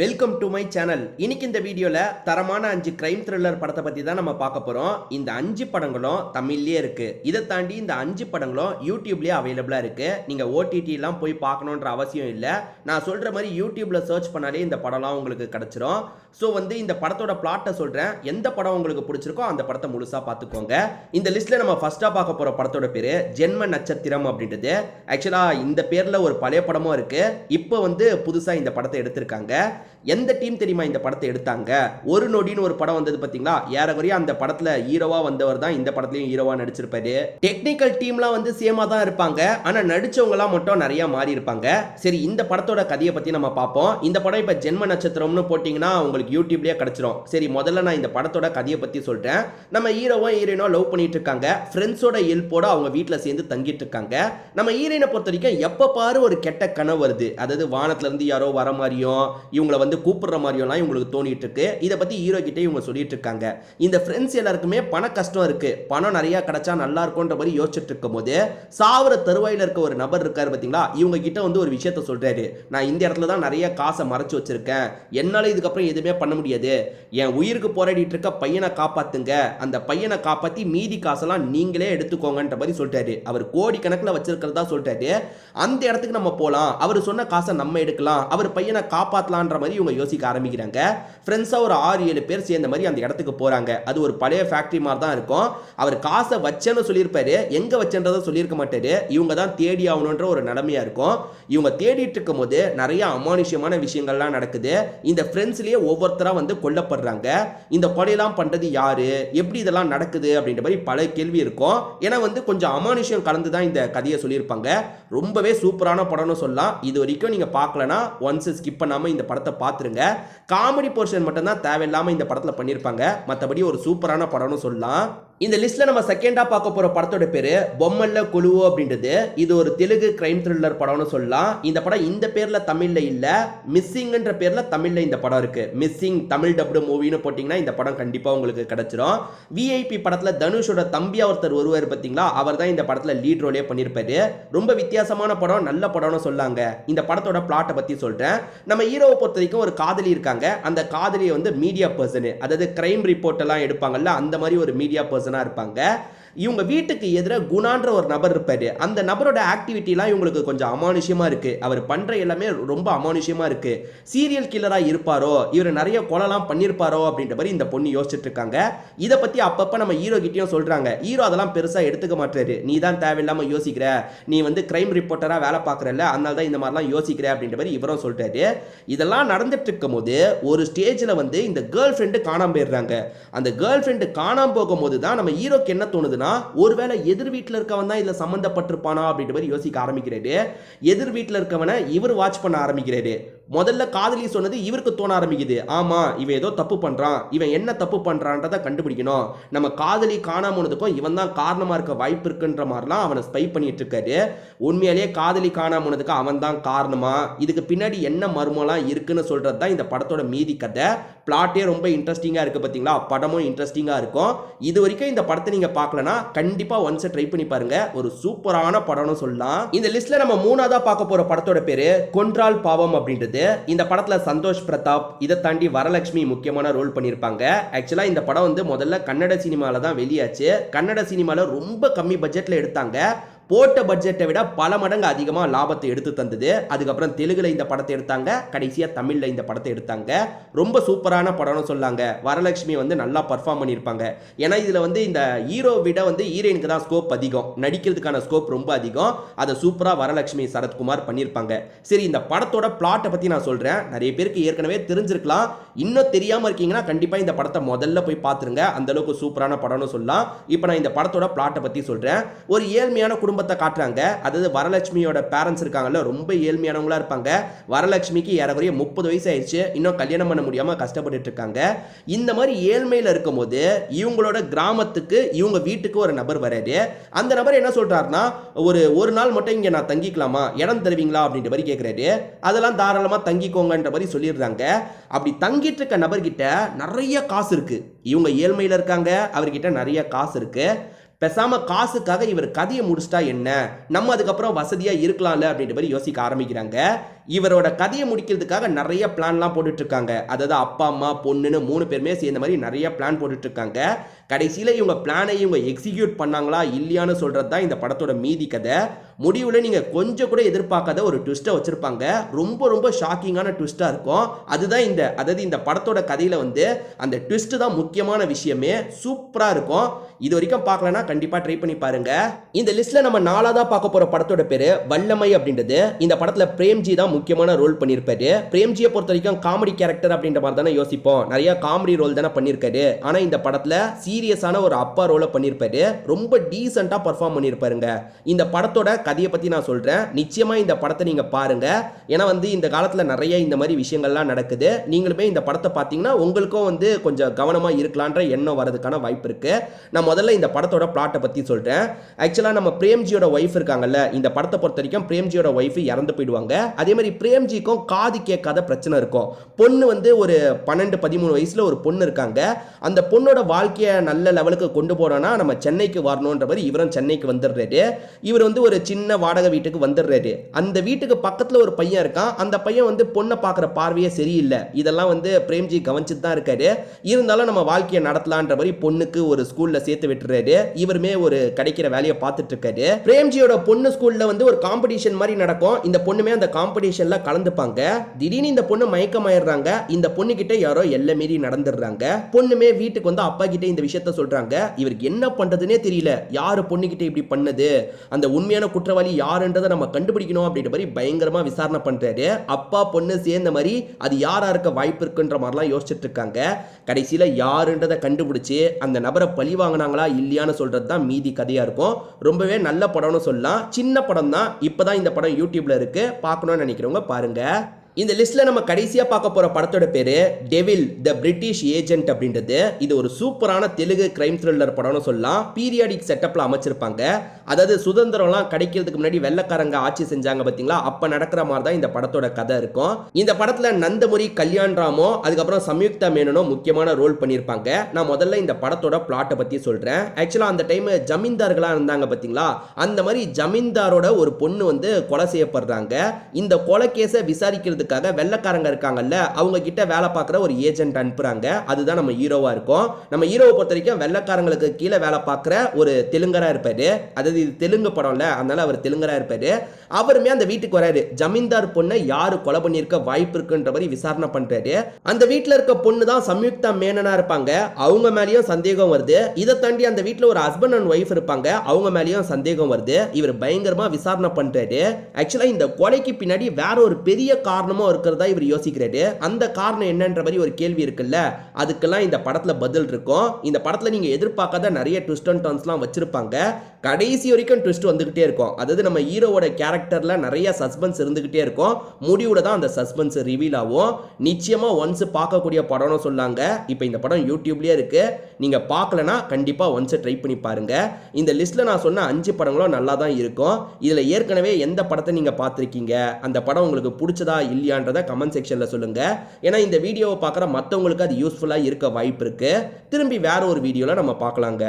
Welcome to my channel. இன்னைக்கு இந்த வீடியோல தரமான 5 கிரைம் த்ரில்லர் படத்தை பத்தி தான் நம்ம பார்க்க போறோம். இந்த 5 படங்களும் தமிழ்லயே இருக்கு. இதை தாண்டி இந்த 5 படங்களும் யூடியூப்லயே அவைலபிளா இருக்கு. நீங்க ஓடிடி எல்லாம் போய் பார்க்கணும்ன்ற அவசியம் இல்ல. நான் சொல்ற மாதிரி யூடியூப்ல சர்ச் பண்ணாலே இந்த படம்லாம் உங்களுக்கு கிடைச்சிரும். ஸோ இந்த படத்தோட பிளாட்டை சொல்றேன். எந்த படம் உங்களுக்கு பிடிச்சிருக்கோ அந்த படத்தை முழுசா பார்த்துக்கோங்க. இந்த லிஸ்ட்ல நம்ம ஃபர்ஸ்டா பார்க்க போற படத்தோட பேரு ஜென்ம நட்சத்திரம் அப்படின்றது. ஆக்சுவலா இந்த பேர்ல ஒரு பழைய படமும் இருக்கு. இப்போ புதுசா இந்த படத்தை எடுத்திருக்காங்க. எந்த டீம் தெரியுமா இந்த படத்தை எடுத்தாங்க? ஒரு நொடின்னு ஒரு படம் வந்தது பாத்தீங்களா? ஏறக்குறைய அந்த படத்துல ஹீரோவா வந்தவர் தான் இந்த படத்துலயும் ஹீரோவா நடிச்சிருப்பாரு. டெக்னிக்கல் டீம்லாம் சேமா தான் இருப்பாங்க. ஆனா நடிச்சவங்க எல்லாம் மட்டும் நிறைய மாறி இருப்பாங்க. சரி, இந்த படத்தோட கதையை பத்தி நம்ம பார்ப்போம். இந்த படம் இப்ப ஜென்ம நட்சத்திரம்னு போட்டீங்கன்னா உங்களுக்கு யூடியூப்லயே கிடைச்சிரும். சரி, முதல்ல நான் இந்த படத்தோட கதையை பத்தி சொல்றேன். நம்ம ஹீரோவும் ஹீரோயினும் லவ் பண்ணிட்டு இருக்காங்க. ஃப்ரெண்ட்ஸோட ஹெல்ப்போட அவங்க வீட்டுல சேர்ந்து தங்கிட்டு இருக்காங்க. நம்ம ஹீரோயினை பொறுத்த வரைக்கும் எப்ப பாரு ஒரு கெட்ட கனவு வருது. அதாவது வானத்துல இருந்து யாரோ வர மாதிரியும் இவங்களை கூப்பிடுற மாதிரியும் இவங்களுக்கு தோணிட்டு இருக்கு. இதை பத்தி ஹீரோ கிட்ட இவங்க சொல்லிட்டு இருக்காங்க. இந்த ஃப்ரெண்ட்ஸ் எல்லாருக்குமே பண கஷ்டம் இருக்கு. பணம் நிறைய கிடைச்சா நல்லா இருக்கும்ன்ற மாதிரி யோசிச்சுட்டு இருக்கும் போது சாவர தருவாயில இருக்க ஒரு நபர் இருக்காரு பாத்தீங்களா? இவங்க கிட்ட ஒரு விஷயத்த சொல்றாரு. நான் இந்த இடத்துல தான் நிறைய காசை மறைச்சு வச்சிருக்கேன். என்னால இதுக்கப்புறம் எதுவுமே பண்ண முடியாது. என் உயிருக்கு போராடிட்டு இருக்க பையனை காப்பாத்துங்க. அந்த பையனை காப்பாத்தி மீதி காசெல்லாம் நீங்களே எடுத்துக்கோங்கன்ற மாதிரி சொல்றாரு. அவர் கோடி கணக்கில் வச்சிருக்கிறதா சொல்றாரு. அந்த இடத்துக்கு நம்ம போலாம். அவர் சொன்ன காசை நம்ம எடுக்கலாம். அவர் பையனை காப்பாத்தலான்ற மாதிரி இவங்க யோசிக்க ஆரம்பிக்கிறாங்க. ஃப்ரெண்ட்ஸா ஒரு 6-7 பேர் சேர்ந்த மாதிரி அந்த இடத்துக்கு போறாங்க. அது ஒரு பழைய ஃபேக்டரி மாதிரி தான் இருக்கும். அவர் காசை வச்சேன்னு சொல்லியிருப்பாரு. எங்க வச்சேன்றதை சொல்லியிருக்க மாட்டாரு. இவங்க தான் தேடி ஆகணுன்ற ஒரு நிலைமையா இருக்கும். இவங்க தேடிட்டு இருக்கும் போது நிறைய அமானுஷ்யமான விஷயங்கள்லாம் நடக்குது. இந்த ஃப்ரெண்ட்ஸ்லயே ஒவ்வொருத்தரா கொல்லப்படுறாங்க. இந்த கொலையெல்லாம் பண்றது யாரு, எப்படி இதெல்லாம் நடக்குது அப்படின்ற மாதிரி பல கேள்வி இருக்கும். ஏன்னா கொஞ்சம் அமானுஷ்யம் கலந்து தான் இந்த கதையை சொல்லியிருப்பாங்க. ரொம்பவே சூப்பரான படம்னு சொல்லலாம். இது வரைக்கும் நீங்க பார்க்கலனா ஒன்ஸ் ஸ்கிப் பண்ணாம இந்த படத்தை பார்த்துருங்க. காமெடி போர்ஷன் மட்டும் தான் தேவையில்லாம இந்த படத்துல பண்ணிருப்பாங்க. மற்றபடி ஒரு சூப்பரான படம்னு சொல்லலாம். இந்த லிஸ்ட்ல நம்ம செகண்டா பார்க்க போற படத்தோட பேரு பொம்மல்ல கொலுவோ அப்படின்றது. இது ஒரு தெலுங்கு கிரைம் த்ரில்லர் படம்னு சொல்லலாம். இந்த படம் இந்த பேர்ல தமிழ்ல இல்ல, மிஸ்ஸிங்ன்ற பேர்ல தமிழ்ல இந்த படம் இருக்கு. மிஸ்ஸிங் தமிழ் டப்டு மூவின்னு போட்டீங்கன்னா இந்த படம் கண்டிப்பா உங்களுக்கு கிடைச்சிரும். விஐபி படத்துல தனுஷோட தம்பியா ஒருத்தர் ஒருவர் பாத்தீங்களா? அவர் தான் இந்த படத்துல லீட் ரோலே பண்ணிருப்பாரு. ரொம்ப வித்தியாசமான படம், நல்ல படம்னு சொல்லாங்க. இந்த படத்தோட பிளாட்டை பத்தி சொல்றேன். நம்ம ஹீரோவை பொறுத்த வரைக்கும் ஒரு காதலி இருக்காங்க. அந்த காதலியை மீடியா பர்சன், அதாவது கிரைம் ரிப்போர்ட் எல்லாம் எடுப்பாங்கல்ல, அந்த மாதிரி ஒரு மீடியா பர்சன் இருப்பாங்க. இவங்க வீட்டுக்கு எதிராக குணான்ற ஒரு நபர் இருப்பாரு. அந்த நபரோட ஆக்டிவிட்டிலாம் இவங்களுக்கு கொஞ்சம் அமானுஷ்யமா இருக்கு. அவர் பண்ற எல்லாமே ரொம்ப அமானுஷ்யமா இருக்கு. சீரியல் கில்லரா இருப்பாரோ, இவர் நிறைய கொலைலாம் பண்ணிருப்பாரோ அப்படின்ற மாதிரி இந்த பொண்ணு யோசிச்சுட்டு இருக்காங்க. இதை பத்தி அப்பப்ப நம்ம ஹீரோ கிட்டயும் சொல்றாங்க. ஹீரோ அதெல்லாம் பெருசா எடுத்துக்க மாட்டாரு. நீ தான் தேவையில்லாம யோசிக்கிற, நீ கிரைம் ரிப்போர்ட்டரா வேலை பார்க்கறல்ல, அதனால தான் இந்த மாதிரிலாம் யோசிக்கிற அப்படின்ற மாதிரி இவரும் சொல்றாரு. இதெல்லாம் நடந்துட்டு இருக்கும் போது ஒரு ஸ்டேஜ்ல இந்த கேர்ள் ஃப்ரெண்டு காணாம போயிடுறாங்க. அந்த கேர்ள் ஃப்ரெண்டு காணாம போகும்போது தான் நம்ம ஹீரோக்கு என்ன தோணுது, ஒருவேளை எதிர் வீட்டில் இருக்கவன் தான் இதுல சம்பந்தப்பட்டிருப்பானா அப்படின்ற மாதிரி யோசிக்க ஆரம்பிக்கிறாரு. எதிர் வீட்டில் இருக்கவனை இவர் வாட்ச் பண்ண ஆரம்பிக்கிறாரு. முதல்ல காதலி சொன்னது இவருக்கு தோண ஆரம்பிக்குது. ஆமா, இவன் ஏதோ தப்பு பண்றான், இவன் என்ன தப்பு பண்றான்றதை கண்டுபிடிக்கணும். நம்ம காதலி காணாம போனதுக்கும் இவன் தான் காரணமா இருக்க வாய்ப்பு இருக்குன்ற மாதிரிலாம் அவனை ஸ்பை பண்ணிட்டு இருக்காரு. உண்மையிலேயே காதலி காணாம போனதுக்கு அவன் தான் காரணமா, இதுக்கு பின்னாடி என்ன மர்மம்லாம் இருக்குன்னு சொல்றது தான் இந்த படத்தோட மீதி கதை. பிளாட்டே ரொம்ப இன்ட்ரெஸ்டிங்கா இருக்கு பாத்தீங்களா? படமும் இன்ட்ரெஸ்டிங்கா இருக்கும். இது வரைக்கும் இந்த படத்தை நீங்க பார்க்கலனா கண்டிப்பா ஒன்ஸ் ட்ரை பண்ணி பாருங்க. ஒரு சூப்பரான படம்னு சொல்லலாம். இந்த லிஸ்ட்ல நம்ம மூணாவதா பார்க்க போற படத்தோட பேரு கொன்றால் பாவம் அப்படின்றது. இந்த படத்துல சந்தோஷ் பிரதாப், இதை தாண்டி வரலட்சுமி முக்கியமான ரோல் பண்ணிருப்பாங்க. ஆக்சுவலா இந்த படம் முதல்ல கன்னட சினிமால தான் வெளியாச்சு. கன்னட சினிமால ரொம்ப கம்மி பட்ஜெட்ல எடுத்தாங்க. போட்ட பட்ஜெட்டை விட பல மடங்கு அதிகமாக லாபத்தை எடுத்து தந்தது. அதுக்கப்புறம் தெலுங்குல இந்த படத்தை எடுத்தாங்க. கடைசியா தமிழ்ல இந்த படத்தை எடுத்தாங்க. ரொம்ப சூப்பரான படம்னு சொல்லாங்க. வரலட்சுமி நல்லா பர்ஃபார்ம் பண்ணியிருப்பாங்க. ஏன்னா இதுல இந்த ஹீரோ விட ஹீரோயினுக்கு தான் ஸ்கோப் அதிகம், நடிக்கிறதுக்கான ஸ்கோப் ரொம்ப அதிகம். அதை சூப்பரா வரலட்சுமி சரத்குமார் பண்ணியிருப்பாங்க. சரி, இந்த படத்தோட பிளாட்டை பத்தி நான் சொல்றேன். நிறைய பேருக்கு ஏற்கனவே தெரிஞ்சிருக்கலாம். இன்னும் தெரியாம இருக்கீங்கன்னா கண்டிப்பா இந்த படத்தை முதல்ல போய் பார்த்துருங்க. அந்த அளவுக்கு சூப்பரான படம்னு சொல்லலாம். இப்போ நான் இந்த படத்தோட பிளாட்டை பத்தி சொல்றேன். ஒரு ஏழ்மையான குடும்பத்தை காட்டுறாங்க. அதாவது வரலட்சுமியோட பேரண்ட்ஸ் இருக்காங்கல்ல, ரொம்ப ஏழ்மையானவங்களா இருப்பாங்க. வரலட்சுமிக்கு ஏறக்குறைய 30 வயசு ஆயிடுச்சு. இன்னும் கல்யாணம் பண்ண முடியாம கஷ்டப்பட்டு இருக்காங்க. இந்த மாதிரி ஏழ்மையில இருக்கும்போது இவங்களோட கிராமத்துக்கு இவங்க வீட்டுக்கு ஒரு நபர் வராரு. அந்த நபர் என்ன சொல்றாருன்னா, ஒரு நாள் மட்டும் இங்க நான் தங்கிக்கலாமா, இடம் தருவீங்களா அப்படின்ற மாதிரி கேட்கிறாரு. அதெல்லாம் தாராளமா தங்கிக்கோங்கன்ற மாதிரி சொல்லிடுறாங்க. அப்படி தங்கிட்டு இருக்க நபர்கிட்ட நிறைய காசு இருக்கு. இவங்க ஏழ்மையில இருக்காங்க, அவர்கிட்ட நிறைய காசு இருக்கு. பேசாம காசுக்காக இவர் கதையை முடிச்சிட்டா என்ன, நம்ம அதுக்கப்புறம் வசதியா இருக்கலாம்ல அப்படின்ற மாதிரி யோசிக்க ஆரம்பிக்கிறாங்க. இவரோட கதையை முடிக்கிறதுக்காக நிறைய பிளான்லாம் போட்டுட்டு இருக்காங்க. அதாவது அப்பா அம்மா பொண்ணுன்னு 3 பேருமே சேர்ந்த மாதிரி நிறைய பிளான் போட்டுட்டு இருக்காங்க. கடைசியில் இவங்க பிளானை இவங்க எக்ஸிக்யூட் பண்ணாங்களா இல்லையான்னு சொல்றது தான் இந்த படத்தோட மீதி கதை. முடிவில் நீங்கள் கொஞ்சம் கூட எதிர்பார்க்காத ஒரு ட்விஸ்ட்டை வச்சிருப்பாங்க. ரொம்ப ரொம்ப ஷாக்கிங்கான ட்விஸ்ட்டாக இருக்கும். அதுதான் அதாவது இந்த படத்தோட கதையில் வந்து அந்த ட்விஸ்ட் தான் முக்கியமான விஷயமே. சூப்பராக இருக்கும். இது வரைக்கும் பார்க்கலன்னா கண்டிப்பாக ட்ரை பண்ணி பாருங்க. இந்த லிஸ்ட்டில் நம்ம 4ஆவதா பார்க்க போகிற படத்தோட பேர் வல்லமை அப்படின்றது. இந்த படத்தில் பிரேம்ஜி தான் முக்கியமான ரோல் பண்ணியிருப்பாரு. பிரேம்ஜியை பொறுத்த வரைக்கும் காமெடி கேரக்டர் அப்படின்ற மாதிரி தானே யோசிப்போம். நிறைய காமெடி ரோல் தானே பண்ணியிருக்காரு. ஆனால் இந்த படத்தில் சீரியஸான ஒரு அப்பா ரோலை பண்ணியிருப்பாரு. ரொம்ப டீசெண்டாக பர்ஃபார்ம் பண்ணியிருப்பாருங்க. இந்த படத்தோட கதையை பற்றி நான் சொல்கிறேன். நிச்சயமாக இந்த படத்தை நீங்கள் பாருங்கள். ஏன்னா வந்து இந்த காலத்தில் நிறைய இந்த மாதிரி விஷயங்கள்லாம் நடக்குது. நீங்களுமே இந்த படத்தை பார்த்தீங்கன்னா உங்களுக்கும் வந்து கொஞ்சம் கவனமாக இருக்கலான்ற எண்ணம் வரதுக்கான வாய்ப்பு இருக்குது. நான் முதல்ல இந்த படத்தோட பிளாட்டை பற்றி சொல்கிறேன். ஆக்சுவலாக நம்ம பிரேம்ஜியோட ஒய்ஃப் இருக்காங்கல்ல, இந்த படத்தை பொறுத்த வரைக்கும் பிரேம்ஜியோட ஒய்ஃப் இறந்து போயிடுவாங்க. அதே மாதிரி பிரேம்ஜிக்கும் காது கேட்காத பிரச்சனை இருக்கும். பொண்ணு வந்து ஒரு 12-13 வயசில் ஒரு பொண்ணு இருக்காங்க. அந்த பொண்ணோட வாழ்க்கையை நல்ல லெவலுக்கு கொண்டு போனோன்னா நம்ம சென்னைக்கு வரணுன்ற மாதிரி இவரும் சென்னைக்கு வந்துடுறாரு. இவர் வந்து ஒரு சின்ன வாடகை வீட்டுக்கு வந்துடுறாரு. அந்த வீட்டுக்கு பக்கத்தில் ஒரு பையன் இருக்கான். அந்த பையன் வந்து பொண்ணை பார்க்குற பார்வையே சரியில்லை. இதெல்லாம் வந்து பிரேம்ஜி கவனிச்சுட்டு தான் இருக்காரு. இருந்தாலும் நம்ம வாழ்க்கையை நடத்தலான்ற மாதிரி பொண்ணுக்கு ஒரு ஸ்கூலில் சேர்த்து விட்டுறாரு. இவருமே ஒரு கிடைக்கிற வேலையை பார்த்துட்டு இருக்காரு. பிரேம்ஜியோட பொண்ணு ஸ்கூலில் வந்து ஒரு காம்படிஷன் மாதிரி நடக்கும். இந்த பொண்ணுமே அந்த காம்படிஷன்ல கலந்துப்பாங்க. திடீர்னு இந்த பொண்ணு மயக்கமாயிடுறாங்க. இந்த பொண்ணு கிட்ட யாரோ எல்லை மீறி நடந்துடுறாங்க. பொண்ணுமே வீட்டுக்கு வந்து அப்பா கிட்ட இந்த விஷயத்த சொல்றாங்க. இவருக்கு என்ன பண்றதுனே தெரியல. யாரு பொண்ணு கிட்ட இப்படி பண்ணது, அந்த உண்மையான குற்றவாளி யாருன்றதை நம்ம கண்டுபிடிக்கணும் அப்படின்ற மாதிரி பயங்கரமா விசாரணை பண்றாரு. அப்பா பொண்ணு சேர்ந்த மாதிரி அது யாரா இருக்க வாய்ப்பு இருக்குன்ற மாதிரிலாம் யோசிச்சுட்டு இருக்காங்க. கடைசியில யாருன்றதை கண்டுபிடிச்சு அந்த நபரை பழி வாங்கினாங்களா இல்லையான்னு சொல்றது தான் மீதி கதையா இருக்கும். ரொம்பவே நல்ல படம்னு சொல்லலாம். சின்ன படம் தான். இப்பதான் இந்த படம் யூடியூப்ல இருக்கு. பார்க்கணும்னு நினைக்கிறவங்க பாருங்க. இந்த லிஸ்ட்ல நம்ம கடைசியா பார்க்க போற படத்தோட பேரு டெவில் தி பிரிட்டிஷ் ஏஜென்ட் அப்படின்றது. இது ஒரு சூப்பரான தெலுங்கு கிரைம் த்ரில்லர் படம்னு சொல்லலாம். பீரியாடிக் செட்டப்ல அமைச்சிருப்பாங்க. அதாவது சுதந்திரம்லாம் கிடைக்கிறதுக்கு முன்னாடி வெள்ளக்காரங்க ஆட்சி செஞ்சாங்க பார்த்தீங்களா, அப்ப நடக்கிற மாதிரி தான் இந்த படத்தோட கதை இருக்கும். இந்த படத்துல நந்தமுரி கல்யாண் ராமோ அதுக்கப்புறம் சம்யுக்தா மேனனோ முக்கியமான ரோல் பண்ணியிருப்பாங்க. நான் முதல்ல இந்த படத்தோட பிளாட்டை பத்தி சொல்றேன். ஆக்சுவலா அந்த டைம் ஜமீன்தார்களா இருந்தாங்க பார்த்தீங்களா, அந்த மாதிரி ஜமீன்தாரோட ஒரு பொண்ணு வந்து கொலை செய்யப்படுறாங்க. இந்த கொலை கேஸை விசாரிக்கிறது வெள்ளக்காரங்க இருக்காங்கல்ல, அவங்க கிட்ட வேலை பார்க்குற ஒரு ஏஜென்ட் அனுப்புறாங்க. அதுதான் நம்ம ஹீரோவா இருக்கும். நம்ம ஹீரோவை பொறுத்த வரைக்கும் வெள்ளக்காரங்களுக்கு கீழே வேலை பார்க்குற ஒரு தெலுங்கரா இருப்பாரு. அதாவது இது தெலுங்கு படம்ல, அதனால அவர் தெலுங்கரா இருப்பாரு. அவருமே அந்த வீட்டுக்கு வராரு. ஜமீன்தார் பொண்ணை யாரு கொலை பண்ணியிருக்க வாய்ப்பு இருக்குன்ற மாதிரி விசாரணை பண்றாரு. அந்த வீட்டில் இருக்க பொண்ணு தான் சம்யுக்தா மேனனா இருப்பாங்க. அவங்க மேலேயும் சந்தேகம் வருது. இதை தாண்டி அந்த வீட்டில் ஒரு ஹஸ்பண்ட் அண்ட் ஒய்ஃப் இருப்பாங்க. அவங்க மேலேயும் சந்தேகம் வருது. இவர் பயங்கரமா விசாரணை பண்றாரு. ஆக்சுவலா இந்த கொலைக்கு பின்னாடி வேற ஒரு பெரிய காரணமும் இருக்கிறதா இவர் யோசிக்கிறாரு. அந்த காரணம் என்னன்ற மாதிரி ஒரு கேள்வி இருக்குல்ல, அதுக்கெல்லாம் இந்த படத்துல பதில் இருக்கும். இந்த படத்துல நீங்க எதிர்பார்க்காத நிறைய ட்விஸ்ட் அண்ட் டர்ன்ஸ்லாம் வச்சிருப்பாங்க. கடைசி வரைக்கும் ட்விஸ்ட் வந்துகிட்டே இருக்கும். அதாவது நம்ம ஹீரோவோட கேரக்டர்ல நிறைய சஸ்பென்ஸ் இருந்துகிட்டே இருக்கும். முடிவுல தான் அந்த சஸ்பென்ஸ் ரிவீல் ஆகும். நிச்சயமா ஒன்ஸ் பார்க்கக்கூடிய படம்னு சொல்லாங்க. இப்போ இந்த படம் யூடியூப்லயே இருக்கு. நீங்க பார்க்கலனா கண்டிப்பா ஒன்ஸ் ட்ரை பண்ணி பாருங்க. இந்த லிஸ்ட்ல நான் சொன்ன 5 படங்களும் நல்லா தான் இருக்கும். இதுல ஏற்கனவே எந்த படத்தை நீங்க பார்த்திருக்கீங்க, அந்த படம் உங்களுக்கு பிடிச்சதா இல்லையான்றதை கமெண்ட் செக்ஷன்ல சொல்லுங்க. ஏன்னா இந்த வீடியோவை பார்க்குற மற்றவங்களுக்கு அது யூஸ்ஃபுல்லா இருக்க வாய்ப்பு இருக்கு. திரும்பி வேற ஒரு வீடியோல நம்ம பார்க்கலாங்க.